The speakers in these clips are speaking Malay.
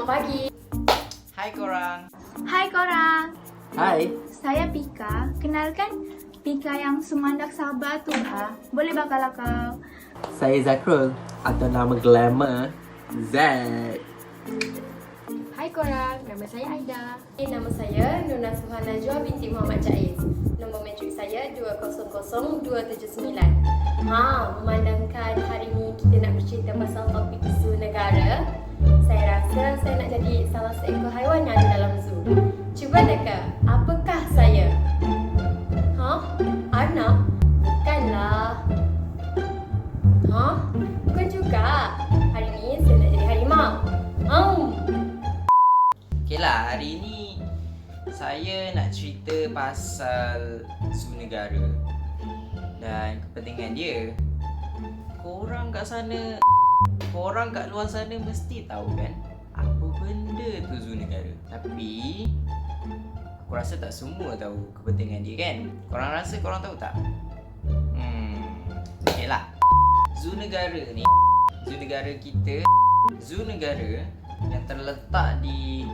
Selamat pagi. Hai korang. Hai korang, Hai, saya Pika. Kenalkan Pika yang semandak sabar tu ha. Boleh bakal kau. saya Zakrul atau nama glamour Zack. Hai korang, nama saya Aida. Nama saya Nuna Suhana Najwa binti Muhammad Jaiz. Nombor matrik saya 200279. Memandangkan hari ni kita nak bercerita pasal topik zoo negara, saya rasa saya nak jadi salah seekor haiwan yang ada dalam zoo. Cuba teka, apakah saya? Anak? Bukanlah. Bukan juga. Hari ni saya nak jadi harimau. Okay lah, hari ni saya nak cerita pasal zoo negara. Dan kepentingan dia, korang kat sana, korang kat luar sana mesti tahu kan apa benda tu zoo negara. Tapi aku rasa tak semua tahu kepentingan dia kan. Korang rasa korang tahu tak? Okay lah, zoo negara ni, zoo negara kita, zoo negara yang terletak di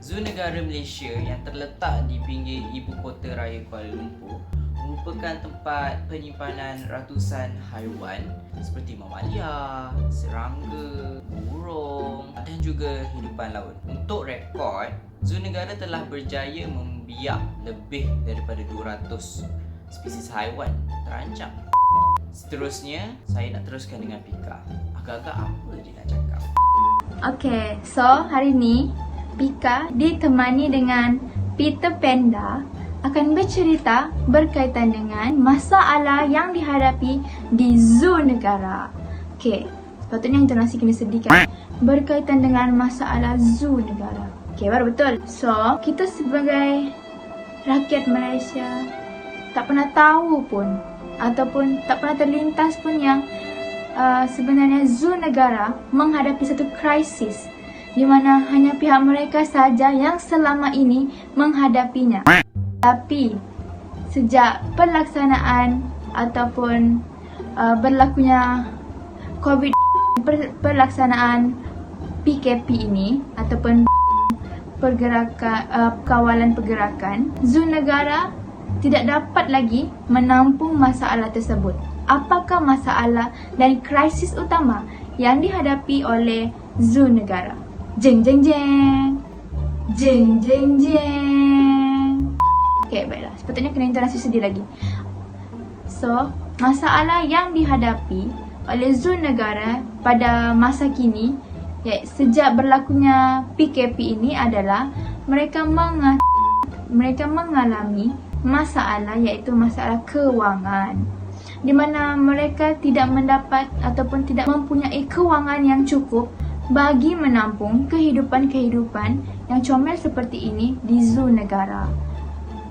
Zoo Negara Malaysia yang terletak di pinggir ibu kota raya Kuala Lumpur merupakan tempat penyimpanan ratusan haiwan seperti mamalia, serangga, burung dan juga hidupan laut. Untuk rekod, Zoo Negara telah berjaya membiak lebih daripada 200 spesies haiwan terancam. Seterusnya, saya nak teruskan dengan Pika. Agak-agak apa dia nak cakap? Okay, so hari ni Pika ditemani dengan Peter Panda akan bercerita berkaitan dengan masalah yang dihadapi di zoo negara. Okay, sepatutnya intonasi kena sedihkan. Berkaitan dengan masalah zoo negara. Okay, baru betul. So, kita sebagai rakyat Malaysia tak pernah tahu pun ataupun tak pernah terlintas pun yang sebenarnya zoo negara menghadapi satu krisis di mana hanya pihak mereka saja yang selama ini menghadapinya. Tapi sejak pelaksanaan ataupun berlakunya COVID, pelaksanaan PKP ini ataupun kawalan pergerakan, zoo negara tidak dapat lagi menampung masalah tersebut. Apakah masalah dan krisis utama yang dihadapi oleh zoo negara? Jeng jeng jeng. Jeng jeng jeng. Okay, baiklah. Sepatutnya kena intonasi sedih lagi. So, masalah yang dihadapi oleh zoo negara pada masa kini, sejak berlakunya PKP ini adalah mereka mengalami masalah, iaitu masalah kewangan, di mana mereka tidak mendapat ataupun tidak mempunyai kewangan yang cukup bagi menampung kehidupan-kehidupan yang comel seperti ini di zoo negara.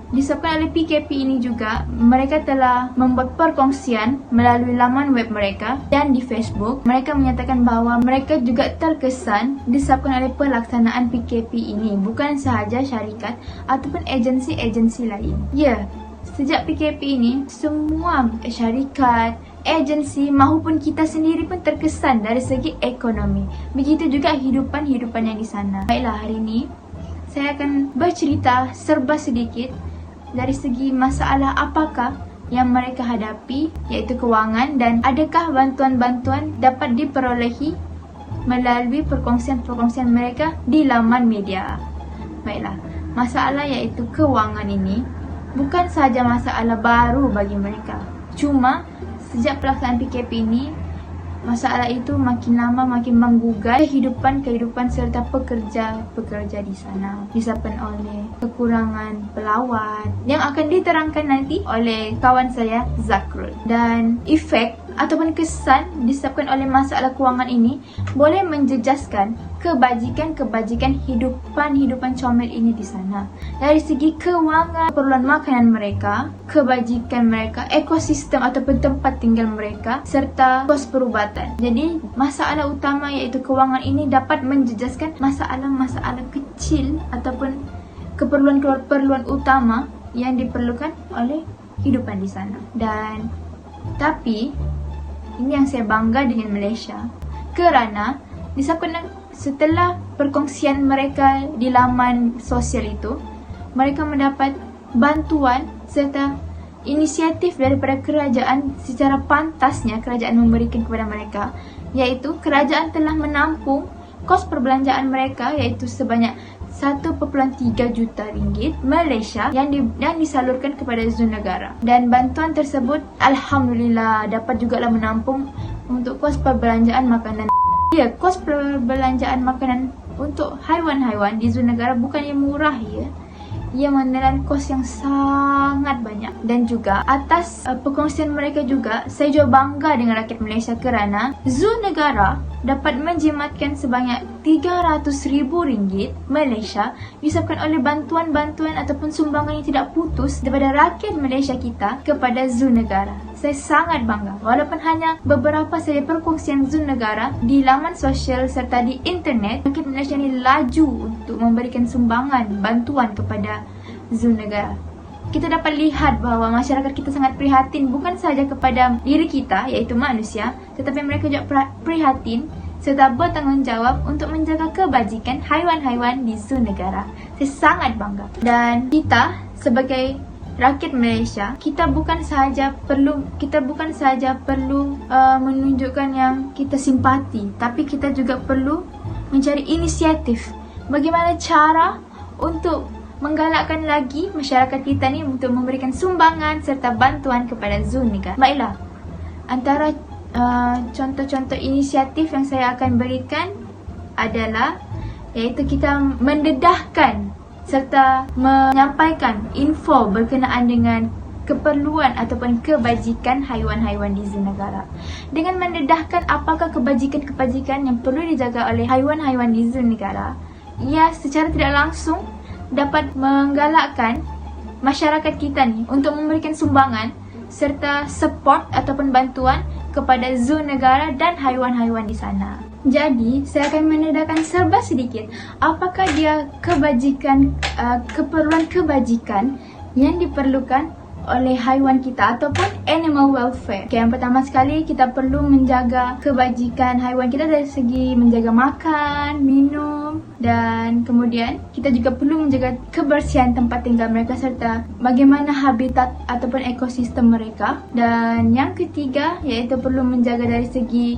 Disebabkan oleh PKP ini juga, mereka telah membuat perkongsian melalui laman web mereka dan di Facebook. Mereka menyatakan bahawa mereka juga terkesan disebabkan oleh pelaksanaan PKP ini, bukan sahaja syarikat ataupun agensi-agensi lain. Ya, sejak PKP ini, semua syarikat, agensi maupun kita sendiri pun terkesan dari segi ekonomi. Begitu juga hidupan yang di sana. Baiklah, hari ini saya akan bercerita serba sedikit dari segi masalah apakah yang mereka hadapi, iaitu kewangan, dan adakah bantuan-bantuan dapat diperolehi melalui perkongsian-perkongsian mereka di laman media. Baiklah, masalah iaitu kewangan ini bukan sahaja masalah baru bagi mereka. Cuma sejak pelaksanaan PKP ini, masalah itu makin lama makin menggugah kehidupan serta pekerja di sana, disebabkan oleh kekurangan pelawat yang akan diterangkan nanti oleh kawan saya Zakrul. Dan efek ataupun kesan disebabkan oleh masalah kewangan ini boleh menjejaskan kebajikan hidupan comel ini di sana. Dari segi kewangan, keperluan makanan mereka, kebajikan mereka, ekosistem ataupun tempat tinggal mereka, serta kos perubatan. Jadi, masalah utama iaitu kewangan ini dapat menjejaskan masalah-masalah kecil ataupun keperluan utama yang diperlukan oleh kehidupan di sana. Dan tapi Ini yang saya bangga dengan Malaysia. Kerana disebabkan setelah perkongsian mereka di laman sosial itu, mereka mendapat bantuan serta inisiatif daripada kerajaan secara pantasnya kerajaan memberikan kepada mereka, iaitu kerajaan telah menampung kos perbelanjaan mereka iaitu sebanyak 1.3 juta ringgit Malaysia yang disalurkan kepada Zon Negara. Dan bantuan tersebut alhamdulillah dapat jugalah menampung untuk kos perbelanjaan makanan. Ya, kos perbelanjaan makanan untuk haiwan-haiwan di Zon Negara bukannya murah ya. Ia menelan kos yang sangat banyak. Dan juga atas perkongsian mereka juga, saya juga bangga dengan rakyat Malaysia kerana Zon Negara dapat menjimatkan sebanyak RM300,000 Malaysia disebabkan oleh bantuan-bantuan ataupun sumbangan yang tidak putus daripada rakyat Malaysia kita kepada Zon Negara. Saya sangat bangga. Walaupun hanya beberapa saja perkongsian Zon Negara di laman sosial serta di internet, rakyat Malaysia ini laju untuk memberikan sumbangan bantuan kepada Zon Negara. Kita dapat lihat bahawa masyarakat kita sangat prihatin bukan sahaja kepada diri kita iaitu manusia, tetapi mereka juga prihatin serta bertanggungjawab untuk menjaga kebajikan haiwan-haiwan di Zon Negara. Saya sangat bangga. Dan kita sebagai rakyat Malaysia, kita bukan sahaja perlu menunjukkan yang kita simpati, tapi kita juga perlu mencari inisiatif bagaimana cara untuk menggalakkan lagi masyarakat kita ni untuk memberikan sumbangan serta bantuan kepada Zon Negara. Baiklah, antara contoh-contoh inisiatif yang saya akan berikan adalah iaitu kita mendedahkan serta menyampaikan info berkenaan dengan keperluan ataupun kebajikan haiwan-haiwan di Zon Negara. Dengan mendedahkan apakah kebajikan-kebajikan yang perlu dijaga oleh haiwan-haiwan di Zon Negara, ia secara tidak langsung dapat menggalakkan masyarakat kita ni untuk memberikan sumbangan serta support ataupun bantuan kepada Zon Negara dan haiwan-haiwan di sana. Jadi, saya akan mendedahkan serba sedikit apakah dia keperluan kebajikan yang diperlukan oleh haiwan kita ataupun animal welfare. Okay, yang pertama sekali kita perlu menjaga kebajikan haiwan kita dari segi menjaga makan, minum, dan kemudian kita juga perlu menjaga kebersihan tempat tinggal mereka serta bagaimana habitat ataupun ekosistem mereka. Dan yang ketiga iaitu perlu menjaga dari segi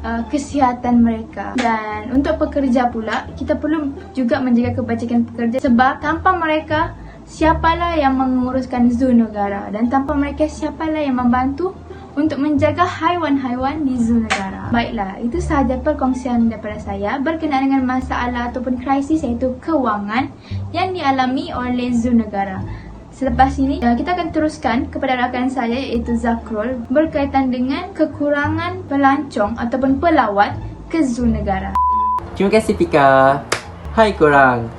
kesihatan mereka. Dan untuk pekerja pula, kita perlu juga menjaga kebajikan pekerja sebab tanpa mereka siapalah yang menguruskan Zon Negara, dan tanpa mereka siapalah yang membantu untuk menjaga haiwan-haiwan di Zon Negara. Baiklah, itu sahaja perkongsian daripada saya berkenaan dengan masalah ataupun krisis iaitu kewangan yang dialami oleh Zon Negara. Selepas ini, kita akan teruskan kepada rakan saya iaitu Zakrul berkaitan dengan kekurangan pelancong ataupun pelawat ke Zon Negara. Terima kasih Pika. Hai korang.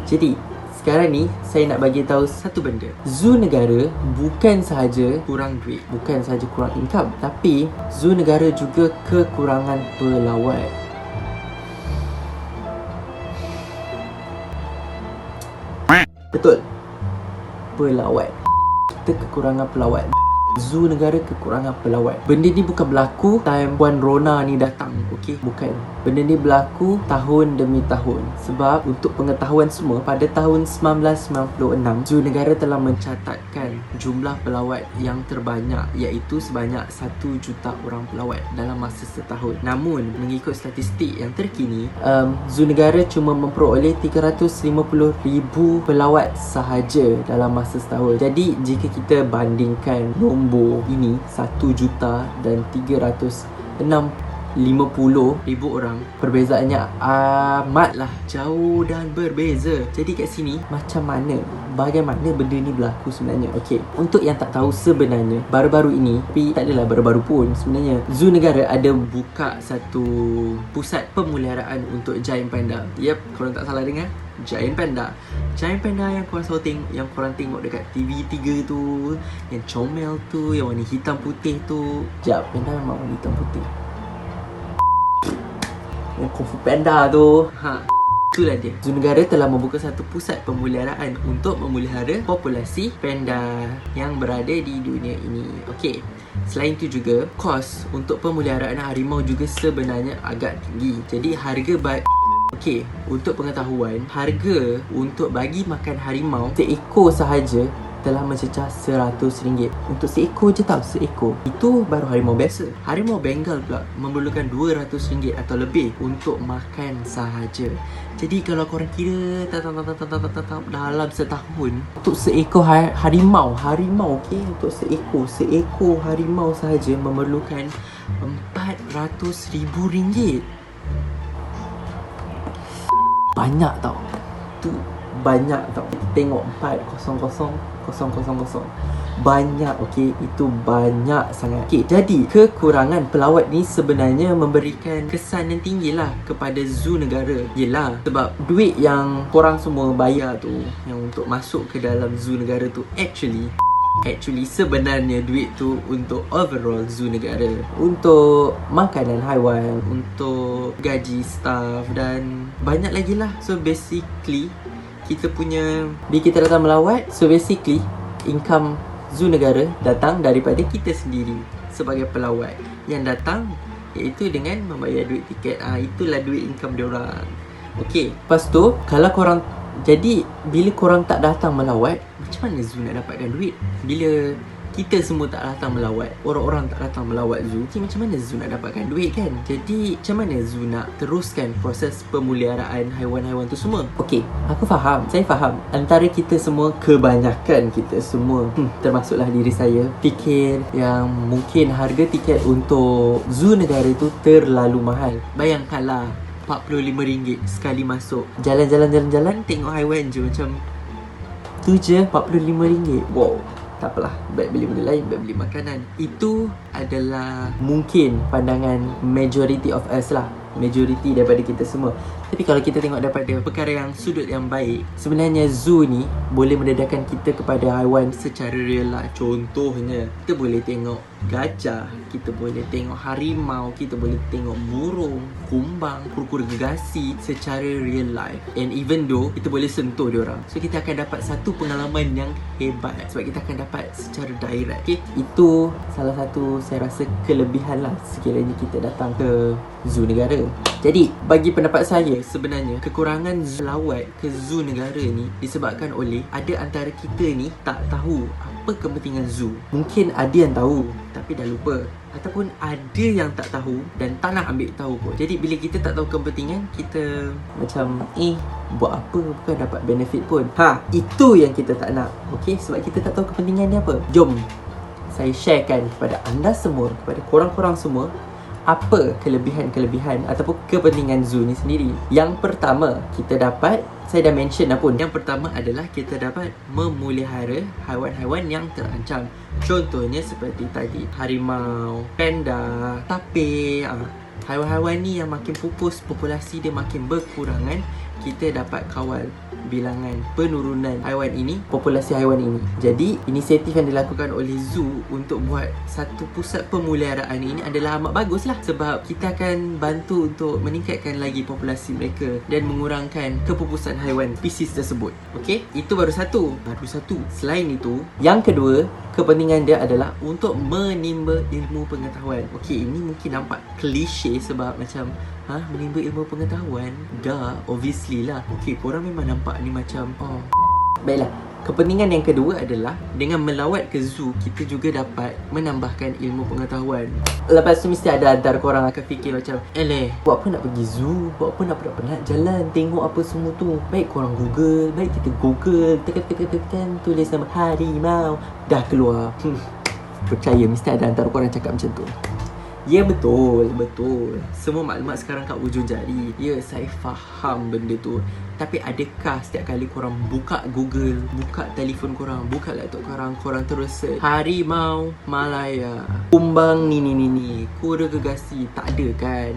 Jadi, sekarang ni saya nak bagi tahu satu benda. Zon Negara bukan sahaja kurang duit, bukan sahaja kurang income, tapi Zon Negara juga kekurangan pelawat. Betul. Pelawat. Kita kekurangan pelawat. Zon Negara kekurangan pelawat. Benda ni bukan berlaku time Puan Rona ni datang, okey? Bukan. Benda ni berlaku tahun demi tahun. Sebab untuk pengetahuan semua, pada tahun 1996, Zon Negara telah mencatatkan jumlah pelawat yang terbanyak, iaitu sebanyak 1 juta orang pelawat dalam masa setahun. Namun, mengikut statistik yang terkini, Zon Negara cuma memperoleh 350,000 pelawat sahaja dalam masa setahun. Jadi, jika kita bandingkan nombor ini 1 juta dan 350,000 orang, perbezaannya amatlah jauh dan berbeza. Jadi kat sini bagaimana benda ni berlaku sebenarnya? Okey, untuk yang tak tahu sebenarnya, baru-baru ini, tapi tak adalah baru-baru pun sebenarnya, Zon Negara ada buka satu pusat pemeliharaan untuk giant panda. Yep, korang tak salah dengar, Giant Panda. Giant Panda yang korang selalu tengok dekat TV3 tu, yang comel tu, yang warna hitam putih tu. Sekejap, panda memang warna hitam putih. Yang Kung Fu Panda tu. Itulah dia. Zon Negara telah membuka satu pusat pemeliharaan untuk memelihara populasi panda yang berada di dunia ini. Okey. Selain itu juga, kos untuk pemeliharaan harimau juga sebenarnya agak tinggi. Jadi harga okey, untuk pengetahuan, harga untuk bagi makan harimau seekor sahaja telah mencecah RM100. Untuk seekor je tau, seekor. Itu baru harimau biasa. Harimau Bengal pula memerlukan RM200 atau lebih untuk makan sahaja. Jadi kalau korang kira dalam setahun untuk seekor harimau okey, untuk seekor harimau sahaja memerlukan RM400,000. Banyak tau. Tu banyak tau. Tengok 400,000. Banyak, okey. Itu banyak sangat. Okey, jadi kekurangan pelawat ni sebenarnya memberikan kesan yang tinggi lah kepada zoo negara. Yelah, sebab duit yang korang semua bayar tu, yang untuk masuk ke dalam zoo negara tu, actually sebenarnya duit tu untuk overall zoo negara, untuk makanan haiwan, untuk gaji staff dan banyak lagi lah. So basically bila kita datang melawat, so basically income zoo negara datang daripada kita sendiri sebagai pelawat yang datang, iaitu dengan membayar duit tiket. Itulah duit income diorang. Okey, lepas tu jadi bila korang tak datang melawat, macam mana zoo nak dapatkan duit? Bila kita semua tak datang melawat, orang-orang tak datang melawat zoo, jadi macam mana zoo nak dapatkan duit kan? Jadi macam mana zoo nak teruskan proses pemeliharaan haiwan-haiwan tu semua? Okey, saya faham antara kita semua, kebanyakan kita semua, termasuklah diri saya, fikir yang mungkin harga tiket untuk zoo negara tu terlalu mahal. Bayangkanlah RM45 sekali masuk. Jalan-jalan tengok haiwan je, macam tu je RM45. Wow, tak apalah, baik beli benda lain, baik beli makanan. Itu adalah mungkin pandangan majority of us lah, majority daripada kita semua. Tapi kalau kita tengok daripada perkara yang sudut yang baik, sebenarnya zoo ni boleh mendedahkan kita kepada haiwan secara real life. Contohnya, kita boleh tengok gajah, kita boleh tengok harimau, kita boleh tengok burung, kumbang, kura-kura gergasi secara real life. And even though kita boleh sentuh diorang, so kita akan dapat satu pengalaman yang hebat sebab kita akan dapat secara direct. Okay? Itu salah satu saya rasa kelebihan lah sekiranya kita datang ke zoo negara. Jadi bagi pendapat saya, sebenarnya kekurangan pelawat ke zoo negara ni disebabkan oleh ada antara kita ni tak tahu apa kepentingan zoo. Mungkin ada yang tahu tapi dah lupa, ataupun ada yang tak tahu dan tak nak ambil tahu pun. Jadi bila kita tak tahu kepentingan, kita macam buat apa, bukan dapat benefit pun. Itu yang kita tak nak. Okey, sebab kita tak tahu kepentingan dia apa. Jom saya sharekan kepada anda semua, kepada korang-korang semua, apa kelebihan ataupun kepentingan zoo ni sendiri. Yang pertama, saya dah mention dah pun. Yang pertama adalah kita dapat memelihara haiwan-haiwan yang terancam. Contohnya seperti tadi, harimau, panda, tapir. Haiwan-haiwan ni yang makin pupus, populasi dia makin berkurangan, kita dapat kawal bilangan penurunan haiwan ini, populasi haiwan ini. Jadi inisiatif yang dilakukan oleh zoo untuk buat satu pusat pemeliharaan ini adalah amat bagus lah, sebab kita akan bantu untuk meningkatkan lagi populasi mereka dan mengurangkan kepupusan haiwan spesies tersebut. Okey, itu baru satu. Selain itu, yang kedua, kepentingan dia adalah untuk menimba ilmu pengetahuan. Okey, ini mungkin nampak klise sebab macam menimba ilmu pengetahuan. Dah, obviously lah. Okey, korang memang nampak ni macam baiklah. Kepentingan yang kedua adalah dengan melawat ke zoo, kita juga dapat menambahkan ilmu pengetahuan. Lepas tu mesti ada antara korang akan fikir macam, buat apa nak pergi zoo? Buat apa nak penat jalan tengok apa semua tu? Baik korang Google, baik kita Google, tekan tulis nama harimau, dah keluar. Percaya mesti ada antara korang cakap macam tu. Ya, betul. Semua maklumat sekarang kat ujung jari. Ya, saya faham benda tu. Tapi adakah setiap kali korang buka Google, buka telefon korang, buka laptop korang terus search harimau Malaya, kumbang ni, kura gergasi? Tak ada kan?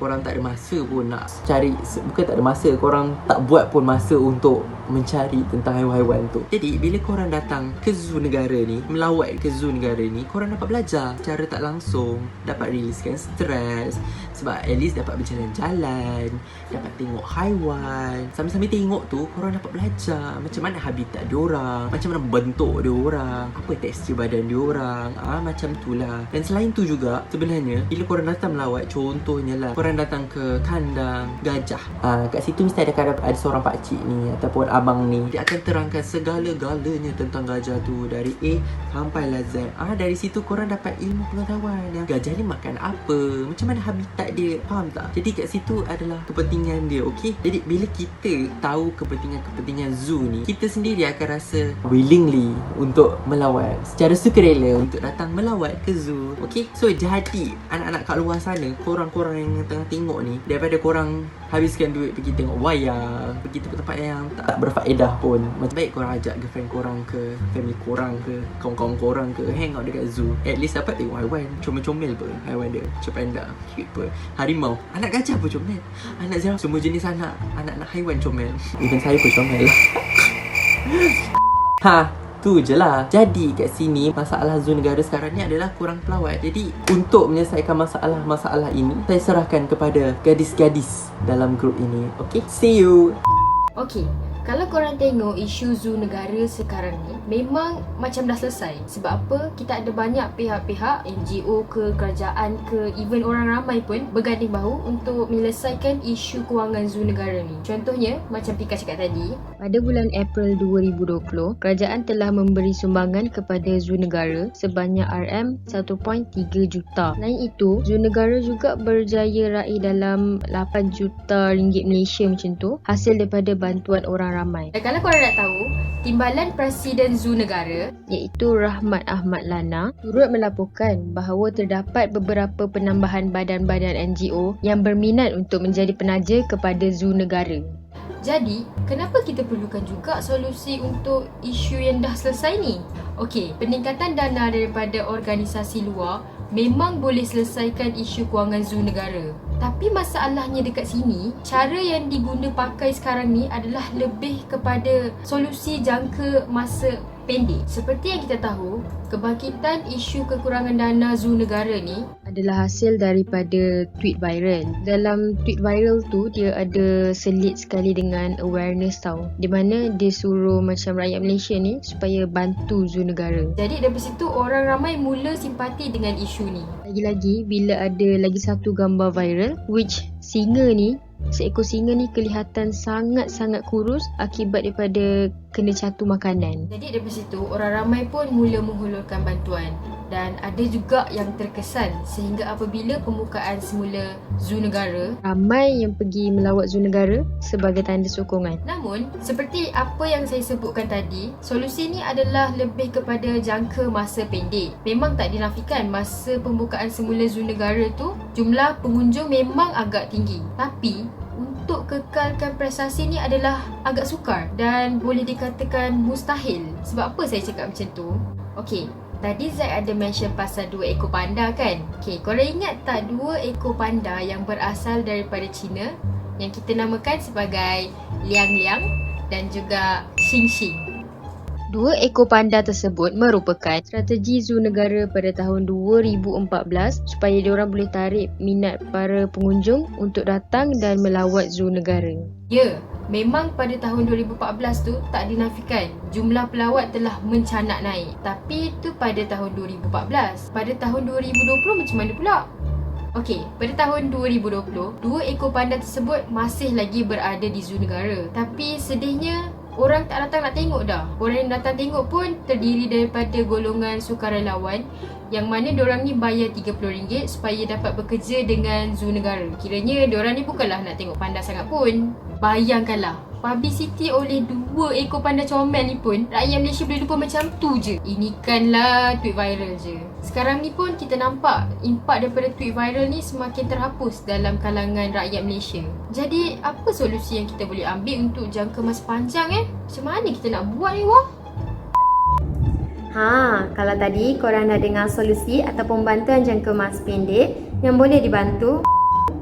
Korang tak ada masa pun nak cari. Bukan tak ada masa, korang tak buat pun masa untuk mencari tentang haiwan-haiwan tu. Jadi bila korang datang ke zoo negara ni, melawat ke zoo negara ni, korang dapat belajar secara tak langsung, dapat riliskan stres. Sebab at least dapat berjalan-jalan, dapat tengok haiwan. Sambil-sambil tengok tu, korang dapat belajar macam mana habitat diorang, macam mana bentuk diorang, apa tekstur badan diorang, macam tu lah. Dan selain tu juga, sebenarnya bila korang datang melawat, contohnya lah, korang datang ke kandang gajah, kat situ mesti ada seorang pakcik ni ataupun abang ni, dia akan terangkan segala-galanya tentang gajah tu dari A sampai lah Z. Dari situ korang dapat ilmu pengetahuan yang gajah ni makan apa, macam mana habitat dia, faham tak? Jadi kat situ adalah kepentingan dia, okey? Jadi bila kita tahu kepentingan zoo ni, kita sendiri akan rasa willingly untuk melawat, secara sukarela untuk datang melawat ke zoo, okey? So jadi anak-anak kat luar sana, korang-korang yang tengah tengok ni, daripada korang habiskan duit pergi tengok wayang, pergi tempat-tempat yang tak berfaedah pun, macam baik korang ajak girlfriend korang ke, family korang ke, kawan-kawan korang ke, hang out dekat zoo. At least dapat tengok haiwan, comel-comel pun haiwan dia, macam panda, cute pun, harimau, anak gajah pun comel, anak ziraf, semua jenis anak haiwan comel. Even saya pun comel. Tu je lah. Jadi kat sini masalah zoo negara sekarang ni adalah kurang pelawat. Jadi untuk menyelesaikan masalah-masalah ini, saya serahkan kepada gadis-gadis dalam grup ini. Okay, see you. Okey, kalau korang tengok isu zoo negara sekarang ni, memang macam dah selesai. Sebab apa? Kita ada banyak pihak-pihak, NGO ke, kerajaan ke, even orang ramai pun berganding bahu untuk menyelesaikan isu kewangan zoo negara ni. Contohnya, macam Tika cakap tadi, pada bulan April 2020, kerajaan telah memberi sumbangan kepada zoo negara sebanyak RM1.3 juta. Selain itu, zoo negara juga berjaya raih dalam 8 juta ringgit Malaysia macam tu, hasil daripada bantuan orang ramai. Dan kalau korang nak tahu, Timbalan Presiden Zoo Negara iaitu Rahmat Ahmad Lana turut melaporkan bahawa terdapat beberapa penambahan badan-badan NGO yang berminat untuk menjadi penaja kepada zoo negara. Jadi, kenapa kita perlukan juga solusi untuk isu yang dah selesai ni? Okey, peningkatan dana daripada organisasi luar memang boleh selesaikan isu kewangan zoo negara. Tapi masalahnya dekat sini, cara yang diguna pakai sekarang ni adalah lebih kepada solusi jangka masa pendek. Seperti yang kita tahu, kebangkitan isu kekurangan dana zoo negara ni adalah hasil daripada tweet viral. Dalam tweet viral tu, dia ada selit sekali dengan awareness tau, di mana dia suruh macam rakyat Malaysia ni supaya bantu zoo negara. Jadi dari situ orang ramai mula simpati dengan isu ni. Lagi-lagi bila ada lagi satu gambar viral which seekor singa ni kelihatan sangat-sangat kurus akibat daripada kena catu makanan. Jadi dari situ orang ramai pun mula menghulurkan bantuan. Dan ada juga yang terkesan sehingga apabila pembukaan semula zoo negara, ramai yang pergi melawat zoo negara sebagai tanda sokongan. Namun, seperti apa yang saya sebutkan tadi, solusi ni adalah lebih kepada jangka masa pendek. Memang tak dinafikan masa pembukaan semula zoo negara tu, jumlah pengunjung memang agak tinggi. Tapi, untuk kekalkan prestasi ni adalah agak sukar dan boleh dikatakan mustahil. Sebab apa saya cakap macam tu? Okey, tadi Zaid ada mention pasal 2 ekor panda kan? Okey, korang ingat tak 2 ekor panda yang berasal daripada China yang kita namakan sebagai Liang Liang dan juga Xing Xing? 2 ekor panda tersebut merupakan strategi zoo negara pada tahun 2014 supaya diorang boleh tarik minat para pengunjung untuk datang dan melawat zoo negara. Ya, memang pada tahun 2014 tu tak dinafikan jumlah pelawat telah mencanak naik. Tapi itu pada tahun 2014. Pada tahun 2020 macam mana pula? Okey, pada tahun 2020, 2 ekor panda tersebut masih lagi berada di zoo negara. Tapi sedihnya, orang tak datang nak tengok dah. Orang yang datang tengok pun terdiri daripada golongan sukarelawan yang mana diorang ni bayar RM30 supaya dapat bekerja dengan zoo negara. Kiranya diorang ni bukanlah nak tengok panda sangat pun. Bayangkanlah, publicity oleh 2 ekor panda comel ni pun rakyat Malaysia boleh lupa macam tu je. Ini kanlah tweet viral je. Sekarang ni pun kita nampak impak daripada tweet viral ni semakin terhapus dalam kalangan rakyat Malaysia. Jadi apa solusi yang kita boleh ambil untuk jangka masa panjang Macam mana kita nak buat ni wah? Kalau tadi korang dah dengar solusi ataupun bantuan jangka masa pendek yang boleh dibantu,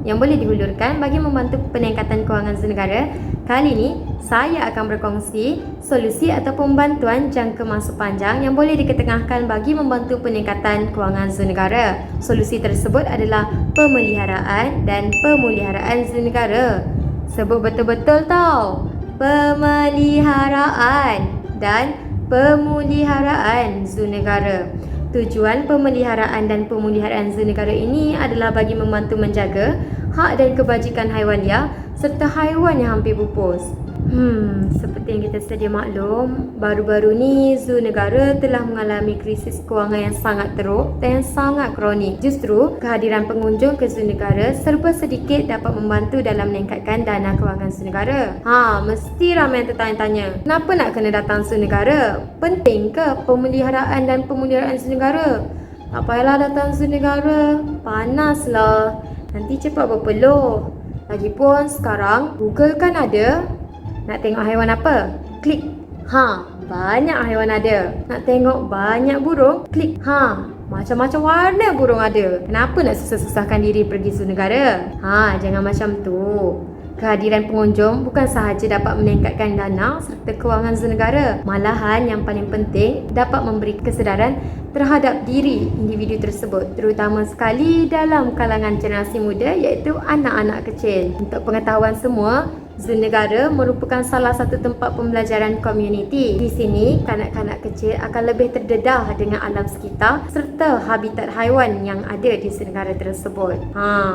yang boleh dihulurkan bagi membantu peningkatan kewangan zoo negara. Kali ini, saya akan berkongsi solusi ataupun bantuan jangka masa panjang yang boleh diketengahkan bagi membantu peningkatan kewangan zoo negara. Solusi tersebut adalah pemeliharaan dan pemeliharaan zoo negara. Sebut betul-betul tau. Pemeliharaan dan pemeliharaan zoo negara. Tujuan pemeliharaan dan pemeliharaan zoo negara ini adalah bagi membantu menjaga hak dan kebajikan haiwan liar serta haiwan yang hampir pupus. Seperti yang kita sedia maklum, baru-baru ni zoo negara telah mengalami krisis kewangan yang sangat teruk dan yang sangat kronik. Justru, kehadiran pengunjung ke zoo negara serba sedikit dapat membantu dalam meningkatkan dana kewangan zoo negara. Mesti ramai yang tertanya-tanya, kenapa nak kena datang zoo negara? Penting ke pemeliharaan dan pemeliharaan zoo negara? Tak payahlah datang zoo negara, panaslah. Nanti cepat berpeluh. Lagipun sekarang Google kan ada. Nak tengok haiwan apa? Klik. Banyak haiwan ada. Nak tengok banyak burung? Klik. Macam-macam warna burung ada. Kenapa nak susah-susahkan diri pergi zoo negara? Jangan macam tu. Kehadiran pengunjung bukan sahaja dapat meningkatkan dana serta kewangan zoo negara, malahan yang paling penting dapat memberi kesedaran terhadap diri individu tersebut, terutama sekali dalam kalangan generasi muda iaitu anak-anak kecil. Untuk pengetahuan semua, zoo negara merupakan salah satu tempat pembelajaran komuniti. Di sini, kanak-kanak kecil akan lebih terdedah dengan alam sekitar serta habitat haiwan yang ada di zoo negara tersebut.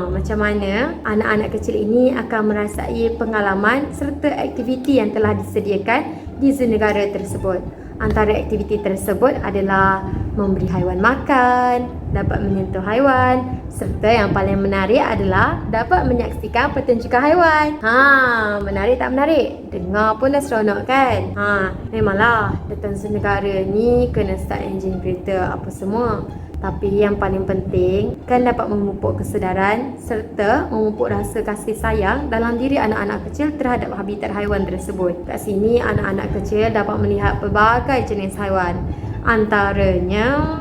Macam mana anak-anak kecil ini akan merasai pengalaman serta aktiviti yang telah disediakan di zoo negara tersebut. Antara aktiviti tersebut adalah memberi haiwan makan, dapat menyentuh haiwan, serta yang paling menarik adalah dapat menyaksikan pertunjukan haiwan. Menarik tak menarik? Dengar pun dah seronok kan? Memanglah datang zoo negara ni kena start enjin kereta apa semua. Tapi yang paling penting kan dapat memupuk kesedaran serta memupuk rasa kasih sayang dalam diri anak-anak kecil terhadap habitat haiwan tersebut. Kat sini anak-anak kecil dapat melihat pelbagai jenis haiwan. Antaranya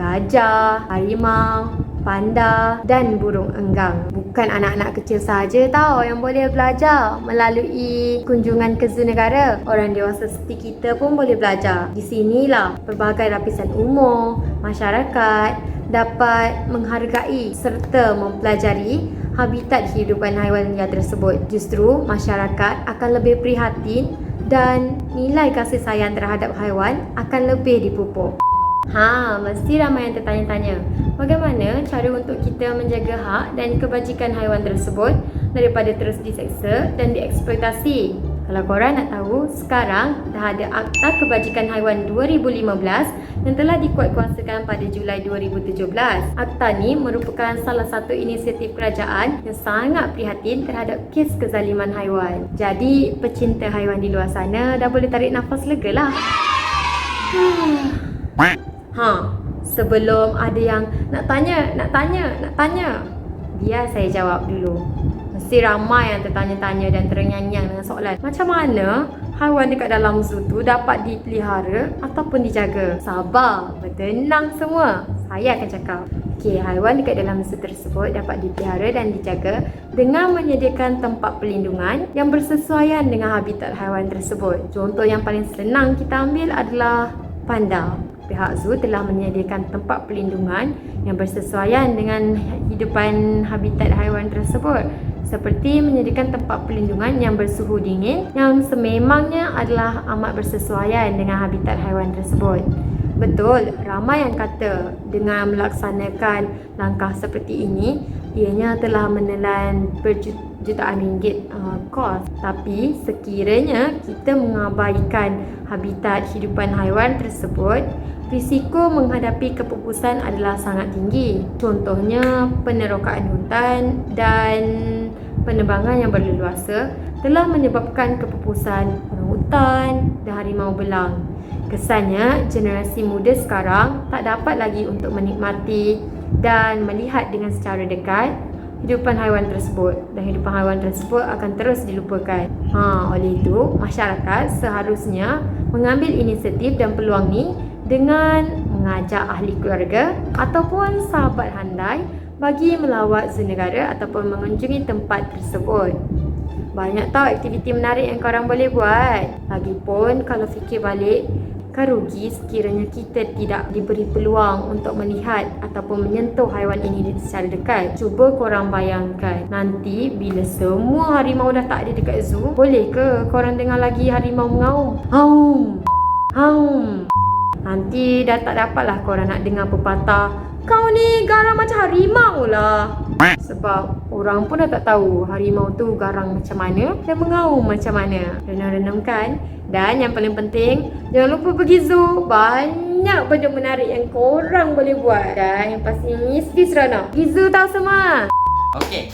gajah, harimau, panda dan burung enggang. Bukan anak-anak kecil sahaja tau yang boleh belajar melalui kunjungan ke zoo negara. Orang dewasa seperti kita pun boleh belajar. Di sinilah pelbagai lapisan umur, masyarakat dapat menghargai serta mempelajari habitat kehidupan haiwan liar tersebut. Justru masyarakat akan lebih prihatin dan nilai kasih sayang terhadap haiwan akan lebih dipupuk. Mesti ramai yang tertanya-tanya, bagaimana cara untuk kita menjaga hak dan kebajikan haiwan tersebut daripada terus diseksa dan dieksploitasi? Kalau korang nak tahu, sekarang dah ada Akta Kebajikan Haiwan 2015 yang telah dikuatkuasakan pada Julai 2017. Akta ni merupakan salah satu inisiatif kerajaan yang sangat prihatin terhadap kes kezaliman haiwan. Jadi, pecinta haiwan di luar sana dah boleh tarik nafas lega lah. Sebelum ada yang nak tanya, biar saya jawab dulu. Mesti ramai yang tertanya-tanya dan terenyang-nyang dengan soalan, macam mana haiwan dekat dalam zoo tu dapat dipelihara ataupun dijaga? Sabar, bertenang semua. Saya akan cakap. Haiwan dekat dalam zoo tersebut dapat dipelihara dan dijaga dengan menyediakan tempat perlindungan yang bersesuaian dengan habitat haiwan tersebut. Contoh yang paling senang kita ambil adalah panda. Pihak zoo telah menyediakan tempat perlindungan yang bersesuaian dengan hidupan habitat haiwan tersebut, seperti menyediakan tempat perlindungan yang bersuhu dingin yang sememangnya adalah amat bersesuaian dengan habitat haiwan tersebut. Betul, ramai yang kata dengan melaksanakan langkah seperti ini, ianya telah menelan berjutaan ringgit kos. Tapi sekiranya kita mengabaikan habitat hidupan haiwan tersebut, risiko menghadapi kepupusan adalah sangat tinggi. Contohnya, penerokaan hutan dan penebangan yang berleluasa telah menyebabkan kepupusan orangutan dan harimau belang. Kesannya, generasi muda sekarang tak dapat lagi untuk menikmati dan melihat dengan secara dekat hidupan haiwan tersebut, dan hidupan haiwan tersebut akan terus dilupakan. Oleh itu, masyarakat seharusnya mengambil inisiatif dan peluang ni dengan mengajak ahli keluarga ataupun sahabat handai bagi melawat zoo negara ataupun mengunjungi tempat tersebut. Banyak tau aktiviti menarik yang korang boleh buat. Lagipun kalau fikir balik, kan rugi sekiranya kita tidak diberi peluang untuk melihat ataupun menyentuh haiwan ini secara dekat. Cuba korang bayangkan, nanti bila semua harimau dah tak ada dekat zoo, boleh ke korang dengar lagi harimau mengaum? Haum! Haum! Nanti dah tak dapatlah korang nak dengar pepatah, kau ni garang macam harimau lah. Sebab orang pun dah tak tahu harimau tu garang macam mana dan mengaum macam mana. Renam-renam kan? Dan yang paling penting, jangan lupa pergi zoo. Banyak benda menarik yang korang boleh buat. Dan yang pastinya mesti seronok. Pergi zoo tau semua. Okey,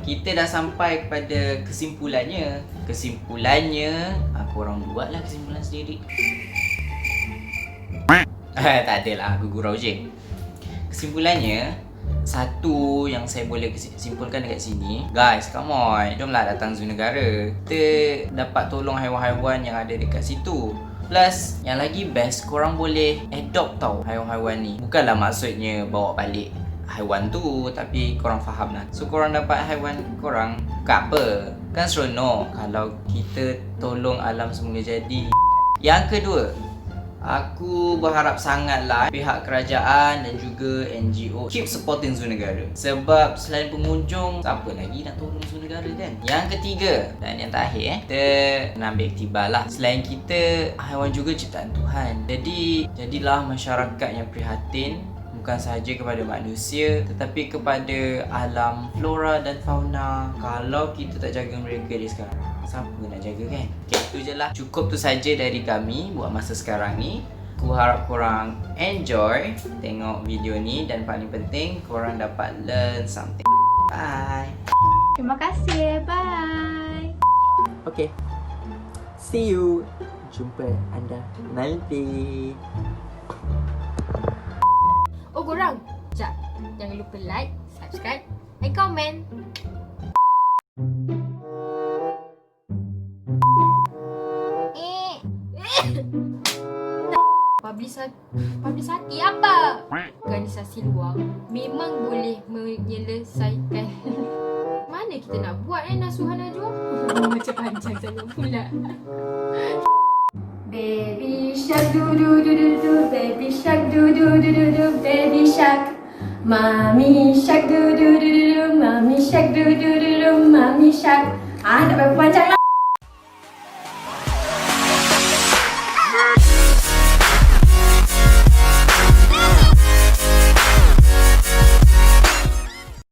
kita dah sampai kepada kesimpulannya. Kesimpulannya, korang buatlah kesimpulan sendiri. Tak adalah, aku gurau je. Kesimpulannya, satu yang saya boleh simpulkan dekat sini, guys, come on, jomlah datang zoo negara. Kita dapat tolong haiwan-haiwan yang ada dekat situ. Plus, yang lagi best, korang boleh adopt tau haiwan-haiwan ni. Bukanlah maksudnya bawa balik haiwan tu, tapi korang faham lah. So, korang dapat haiwan korang, bukan apa. Kan seronok kalau kita tolong alam semula jadi. Yang kedua, aku berharap sangatlah pihak kerajaan dan juga NGO keep supporting zoo negara. Sebab selain pengunjung, siapa lagi nak tolong zoo negara kan? Yang ketiga dan yang terakhir, kita nak ambil iktibar lah. Selain kita, haiwan juga ciptaan Tuhan. Jadi, jadilah masyarakat yang prihatin, bukan sahaja kepada manusia tetapi kepada alam flora dan fauna. Kalau kita tak jaga mereka di sekarang, siapa nak jaga kan? Okay, itu je lah. Cukup tu saja dari kami buat masa sekarang ni. Aku harap korang enjoy tengok video ni dan paling penting korang dapat learn something. Bye. Terima kasih. Bye. Okay, see you. Jumpa anda nanti. Oh korang, sekejap. Jangan lupa like, subscribe dan komen. Publisasi apa? Organisasi luar memang boleh menyelesaikan. Mana kita nak buat Nasuhan Najwa? Macam panjang sangat pula. Baby shark do do do do do, baby shark do do do do do, baby shark. Mommy shark do do do do do, mommy shark do do do do, mommy shark. Tak payah panjang lah.